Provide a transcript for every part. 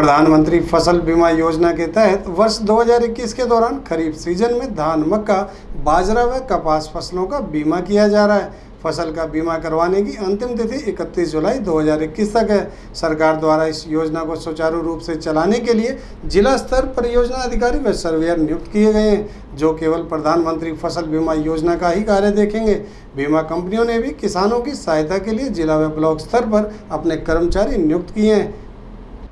प्रधानमंत्री फसल बीमा योजना के तहत वर्ष 2021 के दौरान खरीफ सीजन में धान, मक्का, बाजरा व कपास फसलों का बीमा किया जा रहा है। फसल का बीमा करवाने की अंतिम तिथि 31 जुलाई 2021 तक है। सरकार द्वारा इस योजना को सुचारू रूप से चलाने के लिए जिला स्तर परियोजना अधिकारी व सर्वेयर नियुक्त किए गए हैं, जो केवल प्रधानमंत्री फसल बीमा योजना का ही कार्य देखेंगे। बीमा कंपनियों ने भी किसानों की सहायता के लिए जिला व ब्लॉक स्तर पर अपने कर्मचारी नियुक्त किए हैं।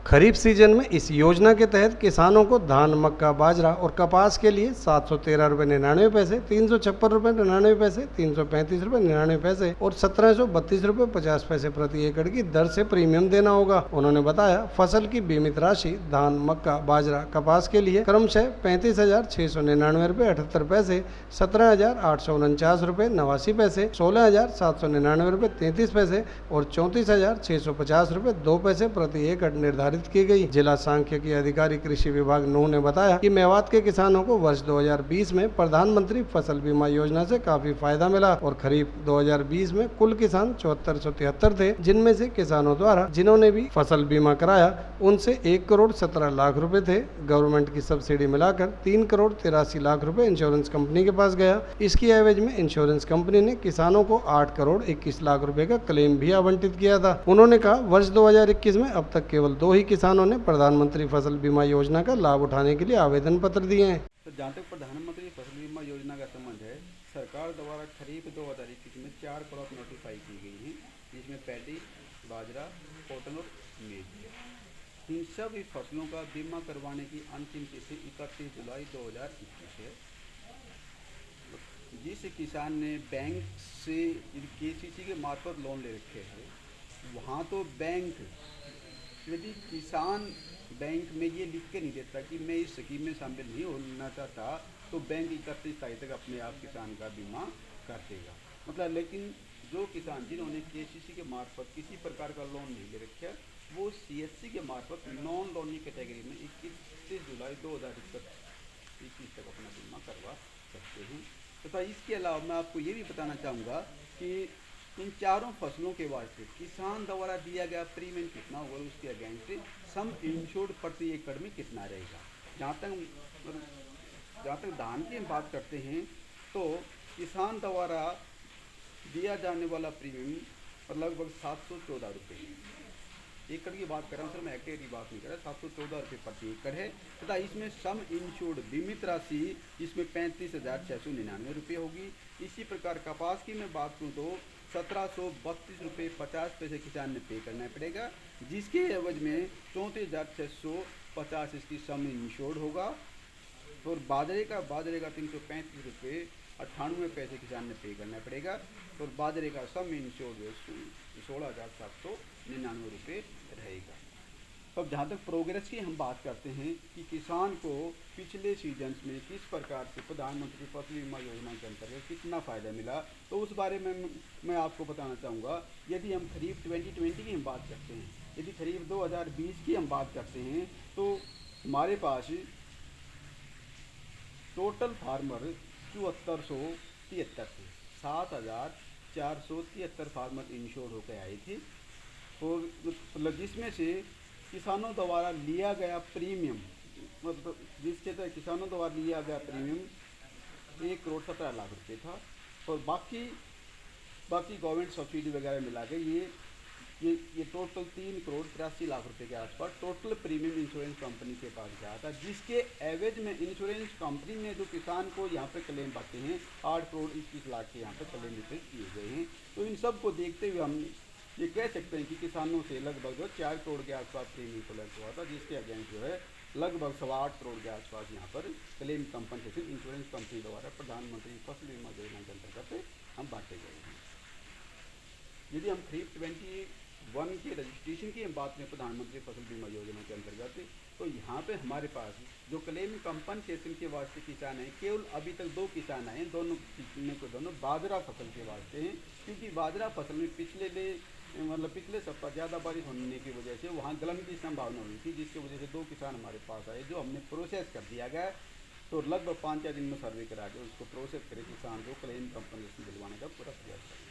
खरीफ सीजन में इस योजना के तहत किसानों को धान, मक्का, बाजरा और कपास के लिए 713 रुपये 99 पैसे, 356 रुपये 99 पैसे, 335 रुपये 99 पैसे और 1732 रुपये 50 पैसे प्रति एकड़ की दर से प्रीमियम देना होगा। उन्होंने बताया, फसल की बीमित राशि धान, मक्का, बाजरा, कपास के लिए क्रमशः 35,699 रुपये 78 पैसे, 17,849 रुपये 89 पैसे, 16,799 रुपये 33 पैसे और 34,650 रुपये 2 पैसे प्रति एकड़ निर्धारित की गई। जिला सांख्यिकी अधिकारी कृषि विभाग नूह ने बताया कि मेवात के किसानों को वर्ष 2020 में प्रधानमंत्री फसल बीमा योजना से काफी फायदा मिला और खरीफ 2020 में कुल किसान 7473 थे, जिनमें से किसानों द्वारा जिन्होंने भी फसल बीमा कराया उनसे 1 करोड़ 17 लाख रुपए थे। गवर्नमेंट की सब्सिडी मिलाकर 3 करोड़ 83 लाख रुपए इंश्योरेंस कंपनी के पास गया। इसकी एवज में इंश्योरेंस कंपनी ने किसानों को 8 करोड़ 21 लाख रुपए का क्लेम भी आवंटित किया था। उन्होंने कहा, वर्ष 2021 में अब तक केवल 2 ही किसानों ने प्रधानमंत्री फसल बीमा योजना का लाभ उठाने के लिए आवेदन पत्र दिए हैं। तो जहाँ तक प्रधानमंत्री फसल बीमा योजना का संबंध है, सरकार द्वारा खरीफ 2021 में 4 क्रॉप नोटिफाई की गई हैं, जिसमें पैडी, बाजरा, कॉटन और मेज। इन सभी फसलों का बीमा करवाने की अंतिम तिथि 31 जुलाई 2021 है। जिस किसान ने बैंक से KCC के मार्फत लोन ले रखे हैं, वहाँ तो बैंक, यदि किसान बैंक में ये लिख के नहीं देता कि मैं इस स्कीम में शामिल नहीं होना चाहता, तो बैंक 31 तारीख तक अपने आप किसान का बीमा कर देगा। मतलब, लेकिन जो किसान जिन्होंने KCC के मार्फत किसी प्रकार का लोन नहीं ले रखा, वो CSC के मार्फत नॉन लोनी कैटेगरी में 31 जुलाई 2021 तक अपना बीमा करवा सकते हैं। तथा इसके अलावा मैं आपको ये भी बताना चाहूँगा कि इन चारों फसलों के वास्ते किसान द्वारा दिया गया प्रीमियम कितना होगा, उसके अगेंस्ट सम इंश्योर्ड प्रति एकड़ में कितना रहेगा। जहाँ तक धान की हम बात करते हैं, तो किसान द्वारा दिया जाने वाला प्रीमियम लगभग 714 रुपये एकड़ की बात कर रहा हूँ सर, मैं हेक्टेयर की बात नहीं कर रहा। 714 रुपये प्रति एकड़ है तथा इसमें सम इंश्योर्ड बीमित राशि इसमें 35,699 रुपये होगी। इसी प्रकार कपास की मैं बात करूँ तो 1732 रुपये 50 पैसे किसान ने पे करना पड़ेगा, जिसके एवज में 34,650 इसकी सम इंश्योर्ड होगा। और बाजरे का 335 रुपये 98 पैसे किसान ने पे करना पड़ेगा और बाजरे का सम इंश्योर्ड 16,799 रुपये रहेगा। अब जहाँ तक प्रोग्रेस की हम बात करते हैं कि किसान को पिछले सीजन्स में किस प्रकार से प्रधानमंत्री फसल बीमा योजना के अंतर्गत कितना फ़ायदा मिला, तो उस बारे में मैं आपको बताना चाहूँगा। यदि हम खरीफ 2020 की हम बात करते हैं, यदि खरीफ 2020 की हम बात करते हैं, तो हमारे पास टोटल फार्मर 7473 थे। 7,473 फार्मर इंश्योर होकर आए थे और मतलब जिसमें से किसानों द्वारा लिया गया प्रीमियम, मतलब जिसके तहत किसानों द्वारा लिया गया प्रीमियम 1 करोड़ 17 लाख रुपये था और बाकी गवर्नमेंट सब्सिडी वगैरह मिला के ये टोटल 3 करोड़ 83 लाख रुपए के आसपास टोटल प्रीमियम इंश्योरेंस कंपनी के पास गया था, जिसके एवज में इंश्योरेंस कंपनी ने जो किसान को यहाँ पे क्लेम पाते हैं 8 करोड़ 21 लाख के यहाँ पे क्लेम रिसीव किए गए हैं। तो इन सब को देखते हुए हम ये कह सकते हैं कि किसानों से लगभग 4 करोड़ के आसपास प्रीमियम कलेक्ट हुआ था, जिसके अगेंस्ट जो है लगभग 8.25 करोड़ के आसपास यहाँ पर क्लेम कंपनसेशन इंश्योरेंस कंपनी द्वारा प्रधानमंत्री फसल बीमा योजना के अंतर्गत हम बांटे गए हैं। यदि हम खरीफ 21 के रजिस्ट्रेशन की हम बात करें प्रधानमंत्री फसल बीमा योजना के अंतर्गत, तो यहाँ पे हमारे पास जो क्लेम कंपनसेशन के वास्ते किसान हैं, केवल अभी तक 2 किसान आए हैं, दोनों बाजरा फसल के वास्ते हैं, क्योंकि बाजरा फसल में पिछले सप्ताह ज़्यादा बारिश होने की वजह से वहाँ गलन की संभावना हुई थी, जिसकी वजह से 2 किसान हमारे पास आए, जो हमने प्रोसेस कर दिया गया। तो लगभग 5-4 दिन में सर्वे करा के उसको प्रोसेस करे किसान को क्लेम कंपनसेशन दिलवाने का पूरा प्रयास करें।